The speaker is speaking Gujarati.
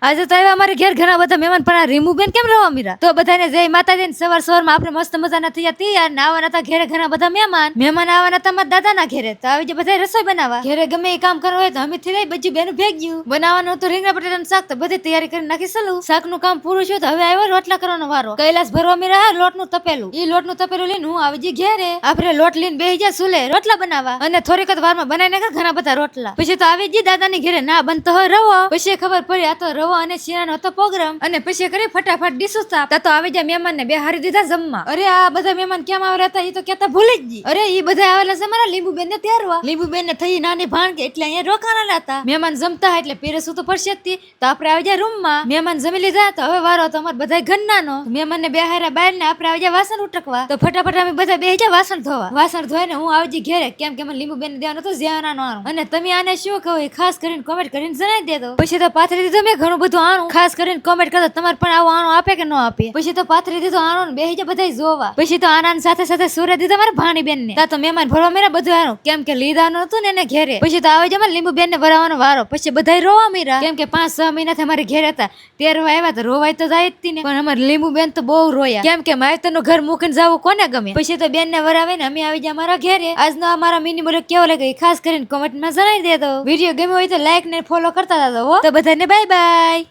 આજે તો આવ્યા અમારે ઘેર ઘણા બધા મહેમાન પણ આ રીમુ બેન કેમ રહો મીરા તો બધાને જય માતાજી સવાર સવારમાં આપણે મસ્ત મજાના થયા તૈયાર ને આવવાના હતા ઘેરે ઘણા બધા મહેમાન આવવાના હતા મારા દાદાના ઘેરે તો આવી જે બધા રસોઈ બનાવવા ઘેરે ગમે એ કામ કરવું હોય તો અમે થી લઈ બજી બેનું ભેગ્યું બનાવવાનું તો રીંગણા બટાટાનું શાક તો બધી તૈયારી કરી નાખી ચાલુ શાકનું કામ પૂરું છે તો હવે આવ્યો રોટલા કરવાનો વારો કૈલાસ ભરવા મીરા લોટનું તપેલું ઈ લોટનું તપેલું લઈને હું આવી જી ઘેરે આપણે લોટ લઈને બેહી જા સુલે રોટલા બનાવવા અને થોડીક જ વારમાં બનાવી નાખે ઘણા બધા રોટલા પછી તો આવી જી દાદાની ઘેરે ના બનતો હોય રવો પછી ખબર પડી આ તો રવો અને શીરાનો હતો પ્રોગ્રામ અને પછી કરી ફટાફટ ડીશું સાફ તો આવી જાય મહેમાન ને બેહારી દીધા જમવા અરે આ બધા મહેમાન કેમ આવેલા હતા એ તો કેતા ભૂલી જ ગઈ અરે ઈ બધા આવેલા છે મારા લીંબુ બેન ને તેરવા લીંબુ બેન ને થઈ નાની ભાણકી એટલે અહીંયા રોકાણા હતા મહેમાન જમતા એટલે પીરસું તો પડશે જ તો આપણે આવી જાય રૂમ માં મહેમાન જમી લીધા તો હવે વારો તો અમાર બધા ઘરનાનો મહેમાન ને બેહાર્યા બહાર ને આપણે આવી જાય વાસણ ઉટકવા તો ફટાફટ અમે બધા બેહી જાય વાસણ ધોવા વાસણ ધોઈને હું આવી જઈ ઘેરે કેમ કે મને લીંબુ બેન ને દેવાનું તો જ્યાંનો અને તમે આને શું કહો ખાસ કરીને કોમેન્ટ કરીને જણાવી દેજો પછી તો પાથરી દીધું મેં ઘણું બધું આણું ખાસ કરીને કોમેન્ટ કરજો તમારે પણ આવો આણો આપે કે ન આપે પછી તો પાથરી દીધું આણો ને બેહી જાય બધા જોવા પછી તો આનાની સાથે સાથે સુરે દીધા મારા ભાણી બેન ને તો મહેમાન ભરવા મેરા બધું આણું કેમ કે લીધાનું હતું ને એને ઘેરે પછી તો આવે છે મારે લીંબુ બેન ને ભરાવાનો વારો પછી બધા રોવા મીરા કેમ કે 5-6 મહિનાથી અમારે ઘેર હતા તેરવા આવ્યા તો રોવાય તો જાય જ ને પણ અમારે લીંબુ બેન તો બહુ રોયા કેમ કે માયતરનું ઘર મૂકીને જવું કોને ગમે પછી તો બેન ને વરાવે ને અમે આવી જાય અમારા ઘેરે આજનો અમારા મિની બ્લોગ કેવો લાગે ખાસ કરીને કોમેન્ટમાં જણાવી દેજો વિડીયો ગમ્યો હોય તો લાઈક ને ફોલો કરતા જાજો તો બધાને બાય બાય.